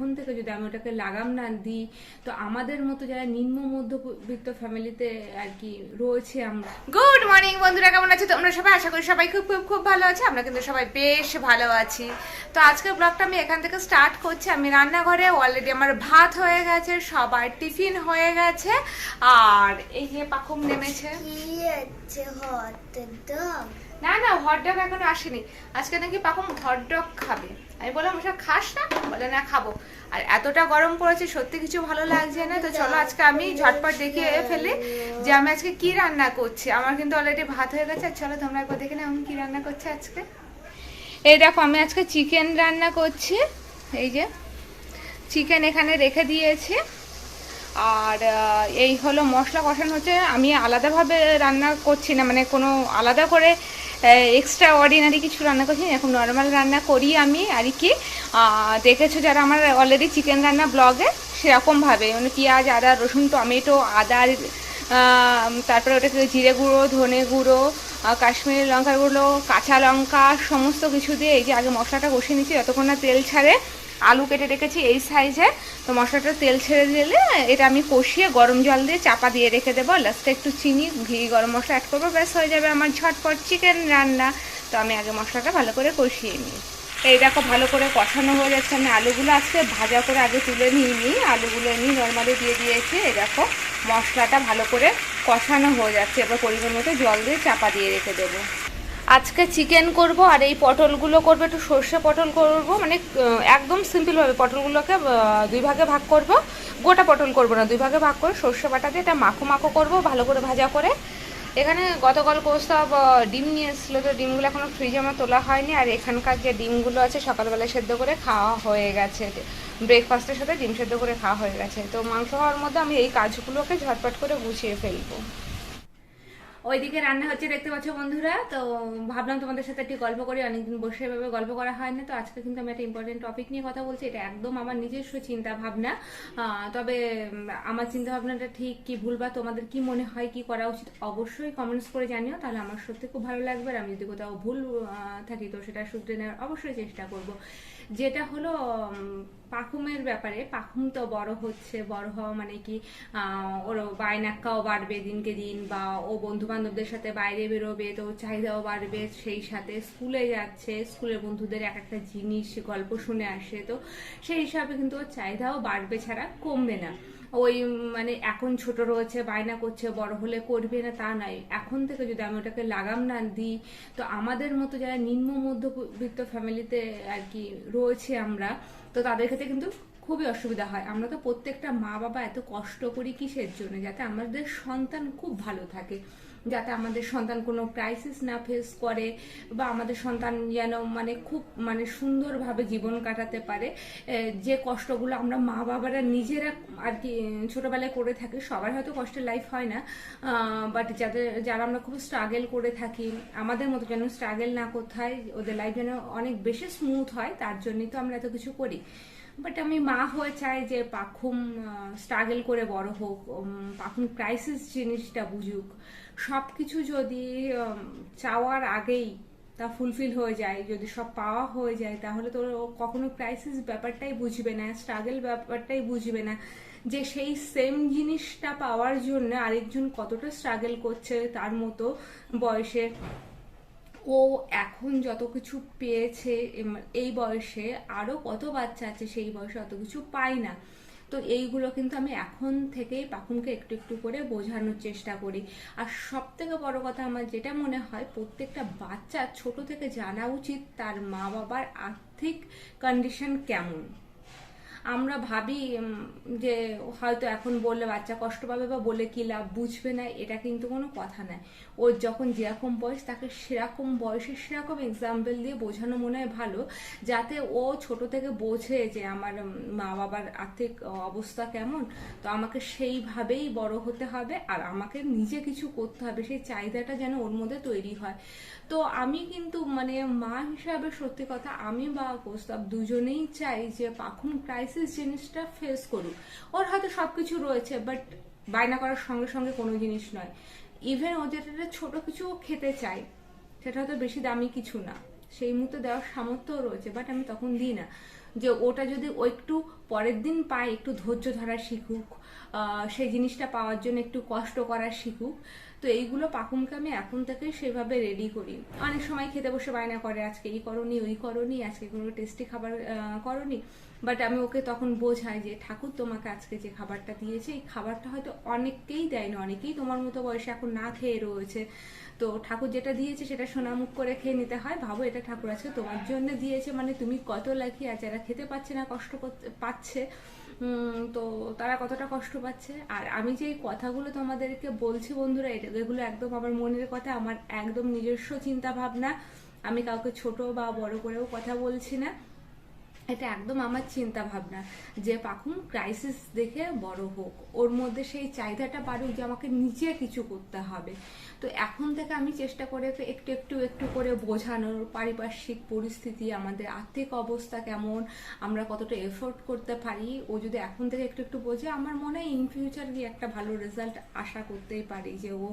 এখন থেকে যদি আমি ওটাকে লাগাম না দিই, তো আমাদের মতো যারা নিম্ন মধ্যবিত্ত ফ্যামিলিতে আর কি রয়েছে আমরা। গুড মর্নিং বন্ধুরা, কেমন আছো তোমরা সবাই? আশা করি সবাই খুব খুব খুব ভালো আছে। আমরা কিন্তু সবাই বেশ ভালো আছি। তো আজকের ব্লগটা আমি এখান থেকে স্টার্ট করছি। আমি রান্নাঘরে, অলরেডি আমার ভাত হয়ে গেছে, সবার টিফিন হয়ে গেছে, আর এই যে পাখুম নেমেছে। না না, হটডগ এখনো আসেনি। আজকে নাকি পাখুম হটডগ খাবে। আমি বললাম ওসব খাস না, বলে না খাবো। আর এতটা গরম পড়েছে, সত্যি কিছু ভালো লাগছে না। তো চলো আজকে আমি ঝটপট দেখে ফেলি যে আমি আজকে কি রান্না করছি। আমার কিন্তু অলরেডি ভাত হয়ে গেছে। চলো তোমরা একবার দেখে নাও আমি কি রান্না করছি আজকে। এই দেখো, আমি আজকে চিকেন রান্না করছি। এই যে চিকেন এখানে রেখে দিয়েছি, আর এই হলো মশলা কষানো হচ্ছে। আমি আলাদাভাবে রান্না করছি না, মানে কোনো আলাদা করে এক্সট্রা অর্ডিনারি কিছু রান্না করছি না, এখন নর্মাল রান্না করি আমি আর কি। দেখেছো যারা আমার অলরেডি চিকেন রান্না ব্লগে, সেরকমভাবে মানে পেঁয়াজ, আদা, রসুন, টমেটো, আদা, তারপরে ওটাকে জিরে গুঁড়ো, ধনে গুঁড়ো, কাশ্মীরি লঙ্কার গুঁড়ো, কাঁচা লঙ্কা, সমস্ত কিছু দিয়ে এই যে আগে মশলাটা কষিয়ে নিচ্ছি যতক্ষণ না তেল ছাড়ে। আলু কেটে রেখেছি এই সাইজে। তো মশলাটা তেল ছেড়ে দিলে এটা আমি কষিয়ে গরম জল দিয়ে চাপা দিয়ে রেখে দেবো। লাস্টে একটু চিনি, ঘি, গরম মশলা অ্যাড করবো, ব্যাস হয়ে যাবে আমার ঝটপট চিকেন রান্না। তো আমি আগে মশলাটা ভালো করে কষিয়ে নিই। এই দেখো ভালো করে কষানো হয়ে যাচ্ছে। আমি আলুগুলো আজকে ভাজা করে আগে তুলে নিই, আলুগুলো নিয়ে নর্মালি দিয়ে দিয়েছি। এই দেখো মশলাটা ভালো করে কষানো হয়ে যাচ্ছে। এবার পরিমাণ মতো জল দিয়ে চাপা দিয়ে রেখে দেবো। আজকে চিকেন করব, আর এই পটলগুলো করবো একটু সর্ষে পটল করব, মানে একদম সিম্পলভাবে পটলগুলোকে দুই ভাগে ভাগ করব। গোটা পটল করব না, দুই ভাগে ভাগ করে সর্ষে বাটা দিয়ে এটা মাখো মাখো করব ভালো করে ভাজা করে। এখানে গতকাল সব ডিম নিয়ে এসেছিলো, তো ডিমগুলো এখনও ফ্রিজে আমার তোলা হয়নি। আর এখানকার যে ডিমগুলো আছে সকালবেলায় সেদ্ধ করে খাওয়া হয়ে গেছে, ব্রেকফাস্টের সাথে ডিম সেদ্ধ করে খাওয়া হয়ে গেছে। তো মাংস হওয়ার মধ্যে আমি এই কাজগুলোকে ঝটপট করে গুছিয়ে ফেলবো। ওইদিকে রান্না হচ্ছে দেখতে পাচ্ছ বন্ধুরা। তো ভাবলাম তোমাদের সাথে একটু গল্প করি, অনেকদিন বসে এভাবে গল্প করা হয় না। তো আজকে কিন্তু আমি একটা ইম্পর্টেন্ট টপিক নিয়ে কথা বলছি। এটা একদম আমার নিজস্ব চিন্তা ভাবনা, তবে আমার চিন্তা ভাবনাটা ঠিক কি ভুল বা তোমাদের কি মনে হয় কি করা উচিত অবশ্যই কমেন্টস করে জানিও, তাহলে আমার সত্যি খুব ভালো লাগবে। আর আমি যদি কোথাও ভুল থাকি তো সেটা শুধরে নেওয়ার অবশ্যই চেষ্টা করব। যেটা হলো পাখুমের ব্যাপারে। পাখুম তো বড় হচ্ছে, বড় হওয়া মানে কি ওর বায়নাক্কাও বাড়বে দিনকে দিন, বা ও বন্ধু বান্ধবদের সাথে বাইরে বেরোবে তো চাহিদাও বাড়বে, সেই সাথে স্কুলে যাচ্ছে, স্কুলের বন্ধুদের এক একটা জিনিস গল্প শুনে আসে, তো সেই হিসাবে কিন্তু ওর চাহিদাও বাড়বে, ছাড়া কমবে না। ওই মানে এখন ছোট রয়েছে, বায়না করছে, বড় হলে করবে না তা নয়। এখন থেকে যদি আমি ওটাকে লাগাম না দিই, তো আমাদের মতো যারা নিম্ন মধ্যবিত্ত ফ্যামিলিতে আর কি রয়েছে আমরা, তো তাদের ক্ষেত্রে কিন্তু খুবই অসুবিধা হয়। আমরা তো প্রত্যেকটা মা বাবা এত কষ্ট করি কিসের জন্য? যাতে আমাদের সন্তান খুব ভালো থাকে, যাতে আমাদের সন্তান কোনো ক্রাইসিস না ফেস করে, বা আমাদের সন্তান যেন মানে খুব মানে সুন্দরভাবে জীবন কাটাতে পারে। যে কষ্টগুলো আমরা মা বাবারা নিজেরা আর কি ছোটবেলায় করে থাকি, সবার হয়তো কষ্টের লাইফ হয় না, বাট যারা আমরা খুব স্ট্রাগল করে থাকি, আমাদের মতো যেন স্ট্রাগল না করতে হয়, ওদের লাইফ যেন অনেক বেশি স্মুথ হয়, তার জন্যই তো আমরা এত কিছু করি। বাট আমি মা হয়ে চাই যে পাখুম স্ট্রাগল করে বড় হোক, পাখুম ক্রাইসিস জিনিসটা বুঝুক। সব কিছু যদি চাওয়ার আগেই তা ফুলফিল হয়ে যায়, যদি সব পাওয়া হয়ে যায়, তাহলে তো কখনো ক্রাইসিস ব্যাপারটাই বুঝবে না, স্ট্রাগল ব্যাপারটাই বুঝবে না, যে সেই সেম জিনিসটা পাওয়ার জন্য আরেকজন কতটা স্ট্রাগল করছে তার মতো বয়সে। ও এখন যত কিছু পেয়েছে এই বয়সে, আরো কত বাচ্চা আছে সেই বয়সে অত কিছু পায় না। তো এইগুলো কিন্তু আমি এখন থেকেই পাখুমকে একটু একটু করে বোঝানোর চেষ্টা করি। আর সব থেকে বড় কথা আমার যেটা মনে হয়, প্রত্যেকটা বাচ্চা ছোট থেকে জানা উচিত তার মা বাবার আর্থিক কন্ডিশন কেমন। আমরা ভাবি যে হয়তো এখন বললে বাচ্চা কষ্ট পাবে বা বলে কি লাভ, বুঝবে না, এটা কিন্তু কোনো কথা নয়। ওর যখন যেরকম বয়স, তাকে সেরকম বয়সে সেরকম এক্সাম্পল দিয়ে বোঝানো মনে হয় ভালো, যাতে ও ছোট থেকে বোঝে যে আমার মা বাবার আর্থিক অবস্থা কেমন, তো আমাকে সেইভাবেই বড় হতে হবে, আর আমাকে নিজে কিছু করতে হবে, সেই চাহিদাটা যেন ওর মধ্যে তৈরি হয়। তো আমি কিন্তু মানে মা হিসাবে সত্যি কথা, আমি বা প্রস্তাব দুজনেই চাই যে পাখুন ক্রাইসিস জিনিসটা ফেস করুক। ওর হয়তো সবকিছু রয়েছে, বাট বায়না করার সঙ্গে সঙ্গে কোনো জিনিস নয়। ইভেন ও যেটা ছোট কিছু খেতে চাই, সেটা হয়তো বেশি দামি কিছু না, সেই মুহূর্তে দেওয়ার সামর্থ্যও রয়েছে, বাট আমি তখন দিই না। যে ওটা যদি ও একটু পরের দিন পায়, একটু ধৈর্য ধরা শিখুক, সেই জিনিসটা পাওয়ার জন্য একটু কষ্ট করা শিখুক। তো এইগুলো পাকুমকে আমি এখন থেকে সেভাবে রেডি করি। অনেক সময় খেতে বসে বায়না করে, আজকে এই করনি, ওই করনি, আজকে কোনো টেস্টি খাবার করনি। বাট আমি ওকে তখন বোঝাই যে ঠাকুর তোমাকে আজকে যে খাবারটা দিয়েছে, এই খাবারটা হয়তো অনেককেই দেয় না, অনেকেই তোমার মতো বয়সে এখন না খেয়ে রয়েছে। তো ঠাকুর যেটা দিয়েছে সেটা সোনামুখ করে খেয়ে নিতে হয়। ভাবো এটা ঠাকুর আজকে তোমার জন্য দিয়েছে, মানে তুমি কত লাকি। আর যারা খেতে পাচ্ছে না, কষ্ট পাচ্ছে, তো তারা কতটা কষ্ট পাচ্ছে। আর আমি যে এই কথাগুলো তোমাদেরকে বলছি বন্ধুরা, এগুলো একদম আমার মনের কথা, আমার একদম নিজস্ব চিন্তা ভাবনা। আমি কাউকে ছোট বা বড় করেও কথা বলছি না, এটা একদম আমার চিন্তা ভাবনা যে পাখুম ক্রাইসিস দেখে বড় হোক, ওর মধ্যে সেই চাহিদাটা বাড়ুক যে আমাকে নিজে কিছু করতে হবে। তো এখন থেকে আমি চেষ্টা করে একটু করে বোঝানোর, পারিপার্শ্বিক পরিস্থিতি, আমাদের আর্থিক অবস্থা কেমন, আমরা কতটা এফোর্ট করতে পারি। ও যদি এখন থেকে একটু বোঝে, আমার মনে হয় ইন ফিউচার গিয়ে একটা ভালো রেজাল্ট আশা করতেই পারি, যে ও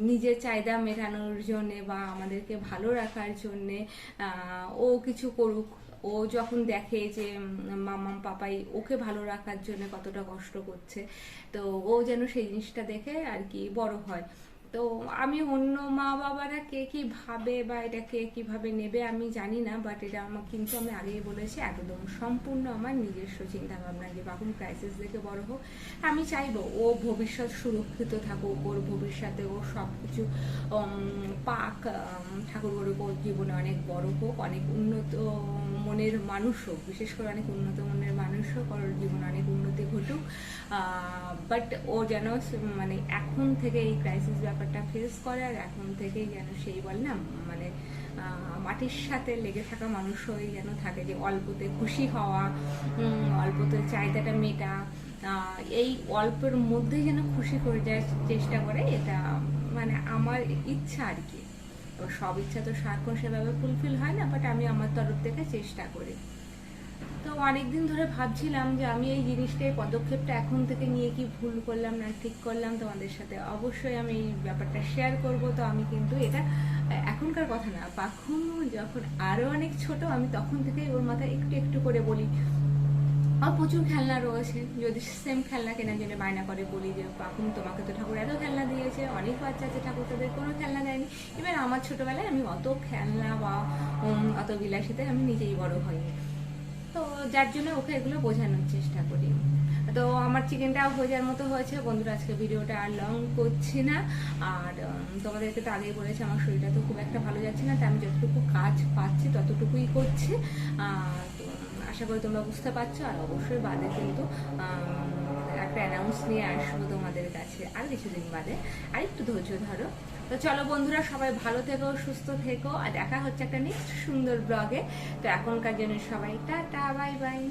নিজের চাহিদা মেটানোর জন্যে বা আমাদেরকে ভালো রাখার জন্যে ও কিছু করুক। ও যখন দেখে যে মামাম পাপাই ওকে ভালো রাখার জন্য কতটা কষ্ট করছে, তো ও যেন সেই জিনিসটা দেখে আর কি বড় হয়। তো আমি অন্য মা বাবারা কে কি ভাবে বা এটা কে কিভাবে নেবে আমি জানি না, বাট এটা আমার কিন্তু আমি আগেই বলেছি একদম সম্পূর্ণ আমার নিজস্ব চিন্তা ভাবনা যে বাকুম ক্রাইসিস দেখে বড় হোক। আমি চাইবো ও ভবিষ্যৎ সুরক্ষিত থাকুক, ওর ভবিষ্যতে ও সব কিছু পাক, ঠাকুর গরুক ওর জীবনে অনেক বড় হোক, অনেক উন্নত মনের মানুষ হোক, বিশেষ করে অনেক উন্নত মনের মানুষ হোক, ওর জীবনে অনেক উন্নতি ঘটুক। বাট ও যেন মানে এখন থেকে এই ক্রাইসিস ব্যাপারটা ফেস করে, আর এখন থেকেই যেন সেই বল না মানে মাটির সাথে লেগে থাকা মানুষ হয়ে যেন থাকে, যে অল্পতে খুশি হওয়া, অল্পতে চাহিদাটা মেটা, এই অল্পের মধ্যেই যেন খুশি করে যাওয়ার চেষ্টা করে। এটা মানে আমার ইচ্ছা আর কি। এবার সব ইচ্ছা তো সারাক্ষণ সেভাবে ফুলফিল হয় না, বাট আমি আমার তরফ থেকে চেষ্টা করি। তো অনেকদিন ধরে ভাবছিলাম যে আমি এই জিনিসটা, এই পদক্ষেপটা এখন থেকে নিয়ে কি ভুল করলাম না ঠিক করলাম, তোমাদের সাথে অবশ্যই আমি এই ব্যাপারটা শেয়ার করব। তো আমি কিন্তু এটা এখনকার কথা না, পাখুম যখন আরো অনেক ছোট আমি তখন থেকেই ওর মাথায় একটু করে বলি। আর প্রচুর খেলনা রয়েছে, যদি সেম খেলনা কেনার জন্য বায়না করে, বলি যে পাখুম তোমাকে তো ঠাকুর এত খেলনা দিয়েছে, অনেক বাচ্চা আছে ঠাকুর তাদের কোনো খেলনা দেয়নি। এবার আমার ছোটবেলায় আমি অত খেলনা বা অত বিলাসিতে আমি নিজেই বড় হইনি, তো যার জন্য ওকে এগুলো বোঝানোর চেষ্টা করি। তো আমার চিকেনটা হয়ে যাওয়ার মতো হয়েছে বন্ধুরা, আজকে ভিডিওটা আর লং করছি না। আর তোমাদেরকে তো আগেই বলেছি আমার শরীরটা তো খুব একটা ভালো যাচ্ছে না, তাই আমি যতটুকু কাজ পাচ্ছি ততটুকুই করছি। তো আশা করি তোমরা বুঝতে পারছো। আর অবশ্যই বাদে কিন্তু একটা অ্যানাউন্স নিয়ে আসবো তোমাদের কাছে আর কিছুদিন বাদে, আর একটু ধৈর্য ধরো। তো চলো বন্ধুরা, সবাই ভালো থেকো, সুস্থ থেকো, আর দেখা হচ্ছে একটা নেক্সট সুন্দর ব্লগে। তো এখনকার জন্য সবাই টাটা, বাই বাই।